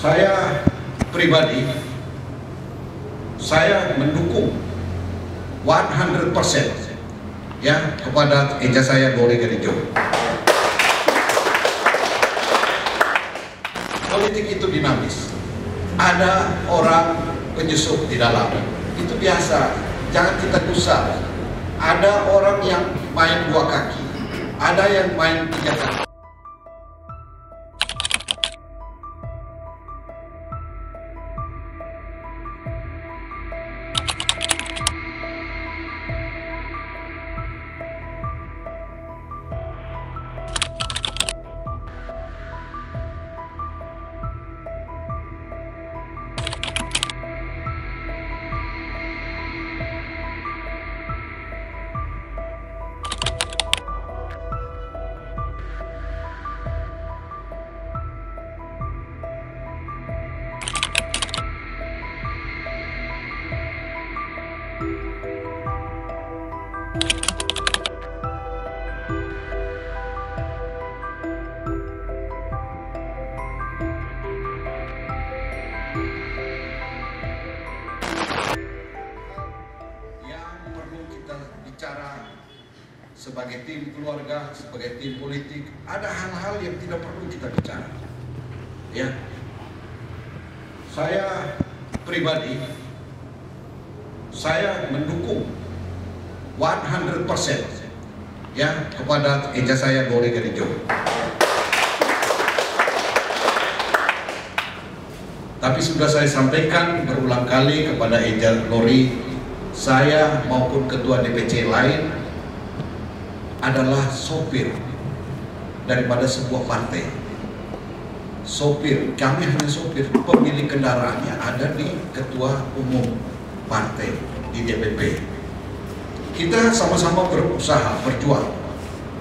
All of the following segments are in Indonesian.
Saya pribadi, saya mendukung 100% ya kepada eja saya Lori Gerijo. Politik itu dinamis. Ada orang penyusup di dalam. Itu biasa. Jangan kita gusar. Ada orang yang main dua kaki. Ada yang main tiga kaki. Bicara sebagai tim keluarga, sebagai tim politik, ada hal-hal yang tidak perlu kita bicara. Ya, saya pribadi, saya mendukung 100% ya kepada eja saya Lori Gerijo. Tapi sudah saya sampaikan berulang kali kepada eja Lori, saya maupun ketua DPC lain adalah sopir daripada sebuah partai. Sopir, kami hanya sopir, pemilik kendaraannya ada di ketua umum partai di DPP. Kita sama-sama berusaha, berjuang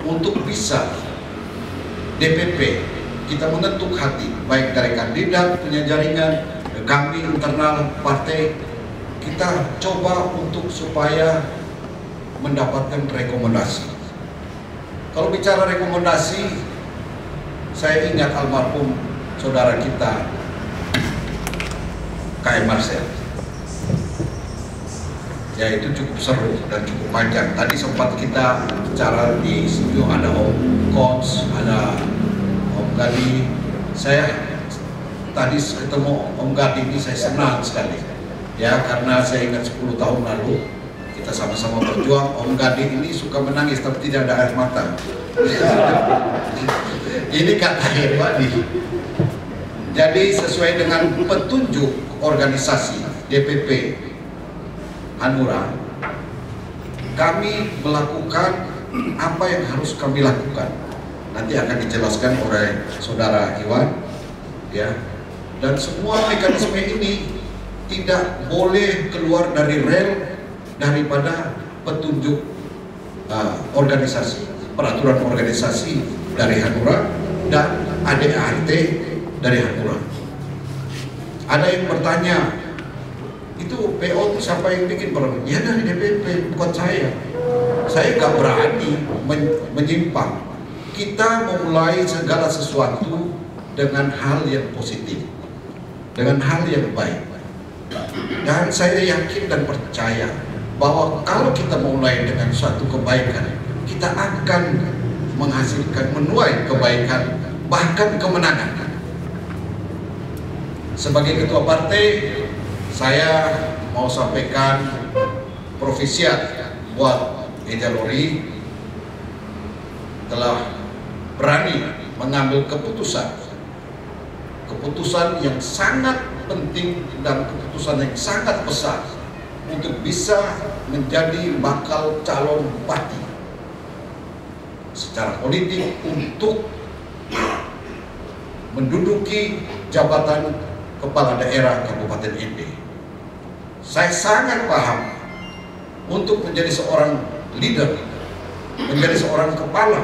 untuk bisa DPP kita mengetuk hati, baik dari kandidat, punya jaringan, kami internal partai. Kita coba untuk supaya mendapatkan rekomendasi. Kalau bicara rekomendasi, saya ingat almarhum saudara kita KM Marcel. Ya, itu cukup seru dan cukup panjang. Tadi sempat kita bicara di studio, ada Om Coach, ada Om Gadi. Saya tadi ketemu Om Gadi ini saya senang sekali. Ya, karena saya ingat 10 tahun lalu kita sama-sama berjuang. Om Gadi ini suka menangis tapi tidak ada air mata. Ini kata hebat nih. Jadi sesuai dengan petunjuk organisasi DPP Hanura, kami melakukan apa yang harus kami lakukan. Nanti akan dijelaskan oleh saudara Iwan, ya. Dan semua mekanisme ini tidak boleh keluar dari rel daripada petunjuk organisasi, peraturan organisasi dari Hanura dan ADART dari Hanura. Ada yang bertanya, itu PO itu siapa yang bikin peraturan? Ya dari DPP, bukan saya. Saya nggak berani menyimpang. Kita memulai segala sesuatu dengan hal yang positif, dengan hal yang baik. Dan saya yakin dan percaya bahwa kalau kita mulai dengan suatu kebaikan, kita akan menghasilkan, menuai kebaikan, bahkan kemenangan. Sebagai ketua partai, saya mau sampaikan profisiat buat eja Lori telah berani mengambil keputusan yang sangat penting dan keputusan yang sangat besar untuk bisa menjadi bakal calon bupati secara politik untuk menduduki jabatan kepala daerah Kabupaten ND. Saya sangat paham untuk menjadi seorang leader, menjadi seorang kepala,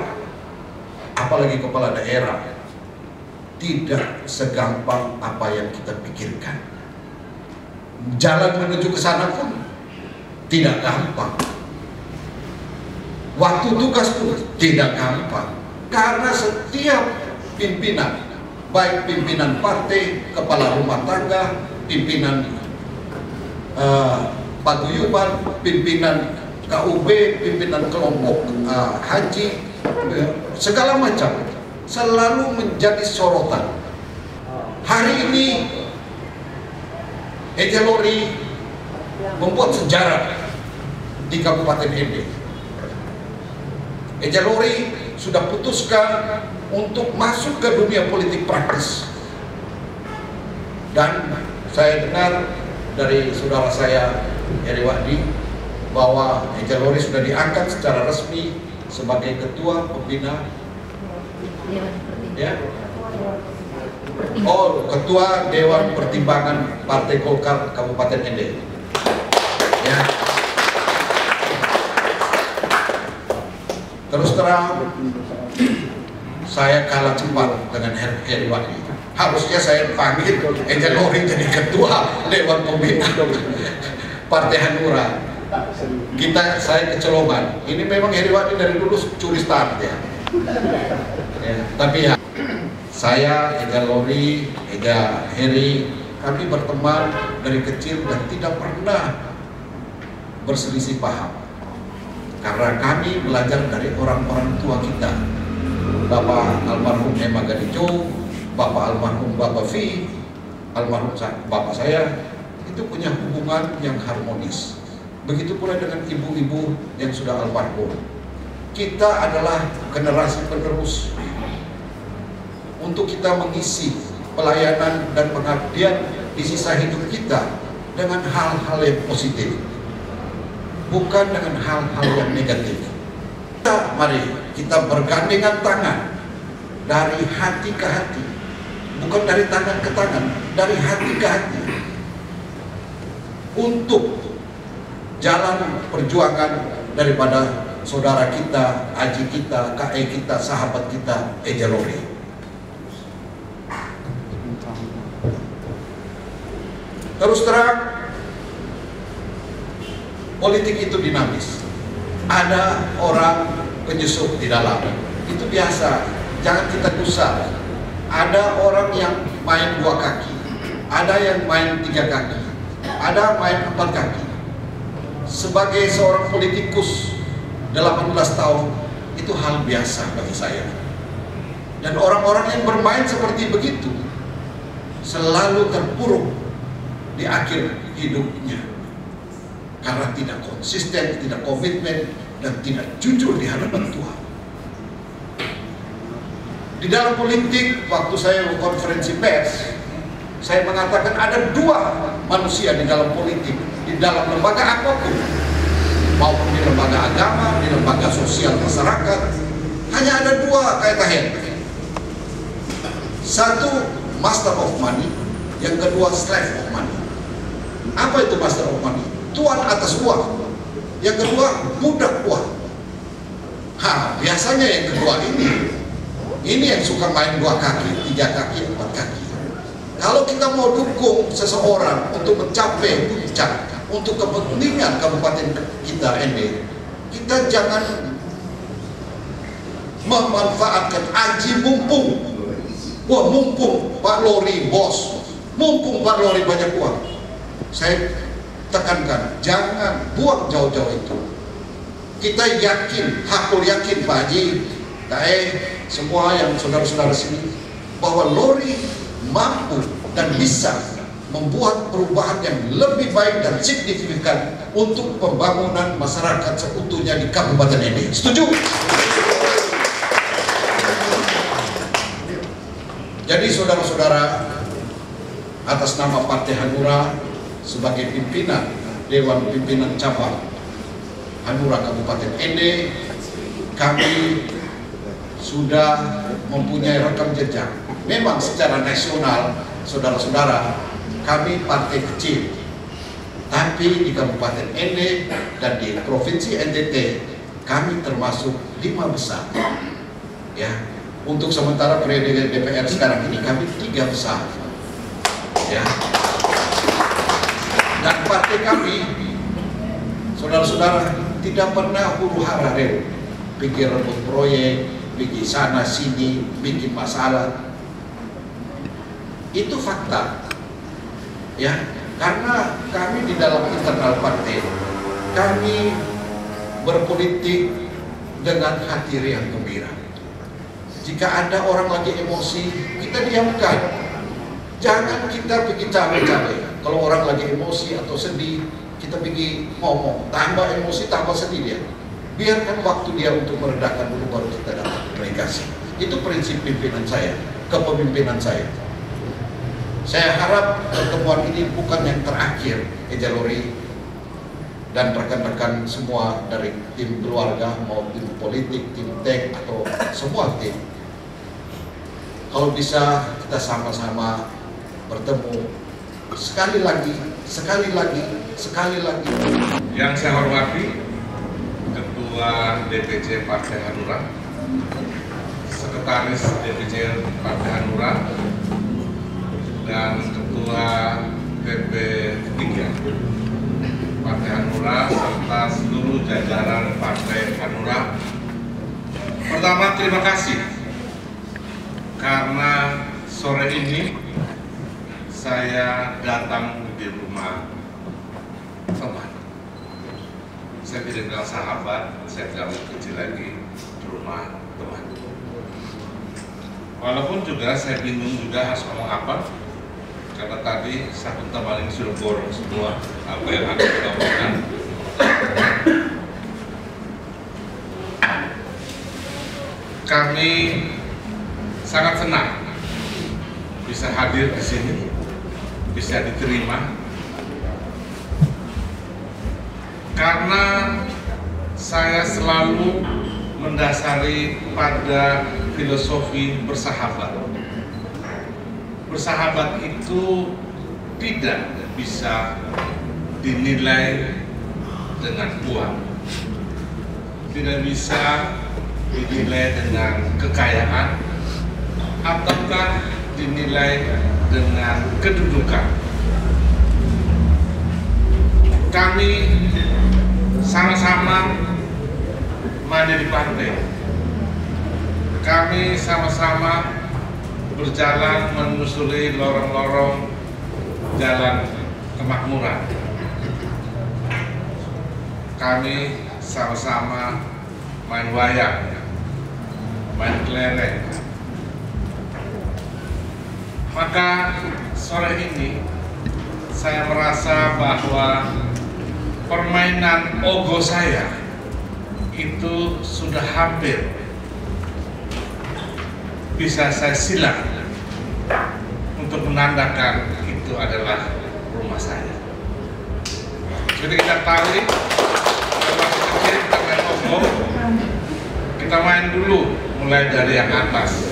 apalagi kepala daerah, tidak segampang apa yang kita pikirkan. Jalan menuju ke sana pun tidak gampang. Waktu tugas pun tidak gampang. Karena setiap pimpinan baik pimpinan partai, kepala rumah tangga, pimpinan paguyuban, pimpinan KUB, pimpinan kelompok haji, segala macam, selalu menjadi sorotan. Hari ini Eja Lori membuat sejarah di Kabupaten Ende. Eja Lori sudah putuskan untuk masuk ke dunia politik praktis. Dan saya dengar dari saudara saya Heri Wadi bahwa Eja Lori sudah diangkat secara resmi sebagai ketua pembina ketua Dewan Pertimbangan Partai Golkar Kabupaten Ende. Ya. Terus terang, saya kalah cepat dengan Heri Wadi. Harusnya saya panggil Eja Lori jadi ketua Dewan Pembina Partai Hanura. Saya kecolongan. Ini memang Heri Wadi dari dulu curi start ya. Tapi ya, saya, Eja Lori, Eja Heri, kami berteman dari kecil dan tidak pernah berselisih paham. Karena kami belajar dari orang-orang tua kita, Bapak almarhum Ema Gadijo, Bapak almarhum Bapak Vi, almarhum Bapak saya, itu punya hubungan yang harmonis. Begitu pula dengan ibu-ibu yang sudah almarhum. Kita adalah generasi penerus untuk kita mengisi pelayanan dan pengabdian di sisa hidup kita dengan hal-hal yang positif, bukan dengan hal-hal yang negatif. Mari kita bergandengan tangan dari hati ke hati, bukan dari tangan ke tangan, dari hati ke hati, untuk jalan perjuangan daripada saudara kita, aji kita, KE kita, sahabat kita, Eja Lori. Terus terang, politik itu dinamis. Ada orang penyusup di dalam, itu biasa, jangan kita gusar. Ada orang yang main 2 kaki, ada yang main 3 kaki, ada main 4 kaki. Sebagai seorang politikus 18 tahun, itu hal biasa bagi saya. Dan orang-orang yang bermain seperti begitu selalu terpuruk di akhir hidupnya, karena tidak konsisten, tidak komitmen, dan tidak jujur di hadapan Tuhan. Di dalam politik, waktu saya konferensi pers, saya mengatakan ada 2 manusia di dalam politik, di dalam lembaga apapun, maupun di lembaga agama, di lembaga sosial masyarakat, hanya ada 2 kaitan. Satu, master of money, yang kedua, slave of money. Apa itu master of money? Tuan atas uang. Yang kedua, budak uang. Biasanya yang kedua ini yang suka main 2 kaki, 3 kaki, 4 kaki. Kalau kita mau dukung seseorang untuk mencapai puncak, untuk kepentingan kabupaten kita ini, kita jangan memanfaatkan aji mumpung. Wah, mumpung Pak Lori bos, mumpung Pak Lori banyak uang. Saya tekankan, jangan buang jauh-jauh itu. Kita yakin, hakul yakin Pak Haji, semua yang saudara-saudara sini, bahwa Lori mampu dan bisa membuat perubahan yang lebih baik dan signifikan untuk pembangunan masyarakat seutuhnya di Kabupaten ini. Setuju? Jadi saudara-saudara, atas nama Partai Hanura sebagai pimpinan Dewan Pimpinan Cabang Hanura Kabupaten Ende, kami sudah mempunyai rekam jejak. Memang secara nasional, saudara-saudara, kami partai kecil, tapi di Kabupaten Ende dan di Provinsi NTT kami termasuk 5 besar. Ya, untuk sementara periode DPR sekarang ini kami 3 besar. Ya. Dan partai kami, saudara-saudara, tidak pernah huru-hara bikin rebut proyek, bikin sana sini, bikin masalah. Itu fakta. Ya, karena kami di dalam internal partai, kami berpolitik dengan hati yang gembira. Jika ada orang lagi emosi, kita diamkan. Jangan kita pergi cabai-cabai. Kalau orang lagi emosi atau sedih, kita pergi ngomong, tambah emosi, tambah sedih dia. Biarkan waktu dia untuk meredakan dulu, baru kita dapat komunikasi. Itu prinsip pimpinan saya, kepemimpinan saya. Saya harap pertemuan ini bukan yang terakhir, Ejalori dan rekan-rekan semua dari tim keluarga, mau tim politik, tim tek, atau semua tim. Kalau bisa kita sama-sama bertemu sekali lagi. Yang saya hormati Ketua DPC Partai Hanura, Sekretaris DPC Partai Hanura, dan Ketua PP 3 Partai Hanura serta seluruh jajaran Partai Hanura. Pertama, terima kasih karena sore ini saya datang di rumah teman. Saya tidak bilang sahabat, saya tidak mau kecil lagi di rumah teman. Walaupun juga saya bingung juga harus ngomong apa, karena tadi satu teman ini sudah borong semua apa yang akan kita omongkan. Kami sangat senang bisa hadir di sini, bisa diterima, karena saya selalu mendasari pada filosofi bersahabat. Bersahabat itu tidak bisa dinilai dengan uang, tidak bisa dinilai dengan kekayaan, ataukah dinilai dengan kedudukan. Kami sama-sama mandiri partai. Kami sama-sama berjalan menyusuri lorong-lorong jalan kemakmuran. Kami sama-sama main wayang, main kelereng. Maka sore ini saya merasa bahwa permainan ogo saya itu sudah hampir bisa saya silang untuk menandakan itu adalah rumah saya. Seperti kita tahu, kalau masih kecil kita main ogo, kita main dulu mulai dari yang atas,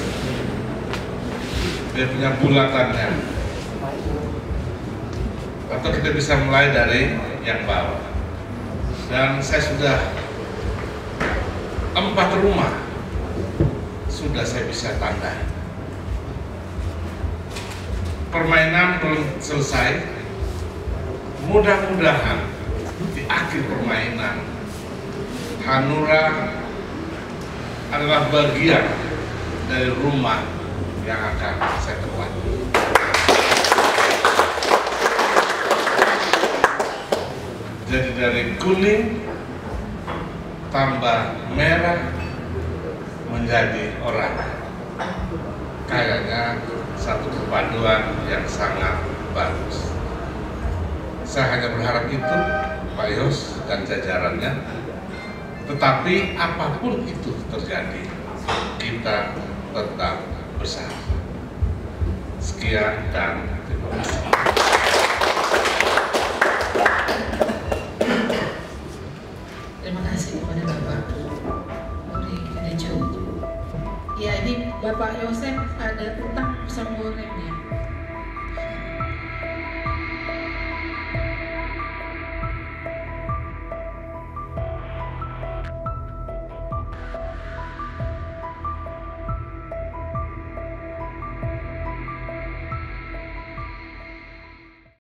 dia punya bulatannya, atau kita bisa mulai dari yang bawah. Dan saya sudah 4 rumah sudah saya bisa tandai. Permainan belum selesai. Mudah-mudahan di akhir permainan Hanura adalah bagian dari rumah yang akan saya tempati. Jadi dari kuning tambah merah menjadi oranye. Kayaknya satu perpaduan yang sangat bagus. Saya hanya berharap itu, Pak Yos dan jajarannya. Tetapi apapun itu terjadi, kita tetap bersama. Sekian dan terima kasih. Terima kasih kepada Bapak Muri Kinejo. Ya, ini Bapak Yosef ada utang pisang goreng ya.